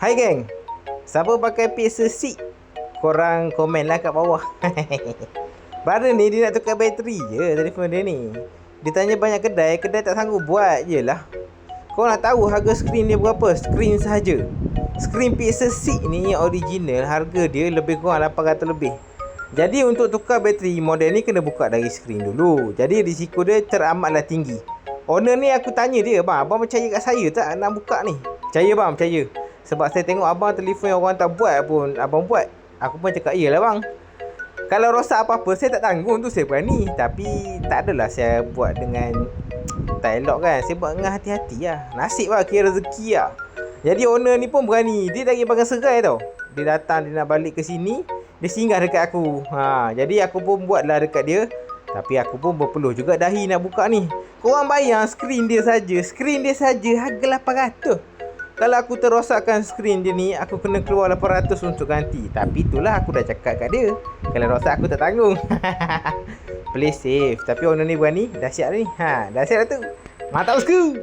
Hai geng, siapa pakai pixel 6? Korang komen lah kat bawah. Baru ni dia nak tukar bateri je telefon dia ni. Dia tanya banyak kedai, kedai tak sanggup buat je lah. Kau nak tahu harga skrin dia berapa? Skrin sahaja. Skrin pixel 6 ni yang original, harga dia lebih kurang 800 lebih. Jadi untuk tukar bateri model ni kena buka dari skrin dulu. Jadi risiko dia teramatlah tinggi. Owner ni aku tanya dia, abang percaya kat saya tak nak buka ni? Percaya bang, percaya. Sebab saya tengok abang telefon yang orang tak buat pun abang buat. Aku pun cakap iyalah bang. Kalau rosak apa-apa saya tak tanggung tu, saya berani. Tapi tak adalah saya buat dengan tak elok kan. Saya buat dengan hati-hati lah. Nasib lah, kira rezeki lah. Jadi owner ni pun berani. Dia dari Bagan Serai tau. Dia datang, dia nak balik ke sini, dia singgah dekat aku. Jadi aku pun buatlah dekat dia. Tapi aku pun berpeluh juga dahi nak buka ni. Korang bayang skrin dia saja. Skrin dia saja harga 800. Kalau aku terrosakkan skrin dia ni, aku kena keluar 800 untuk ganti. Tapi itulah aku dah cakap kat dia, kalau rosak aku tak tanggung. Play safe. Tapi owner ni berani. Dah siap ni. Dah siap dah tu. Mantap bosku.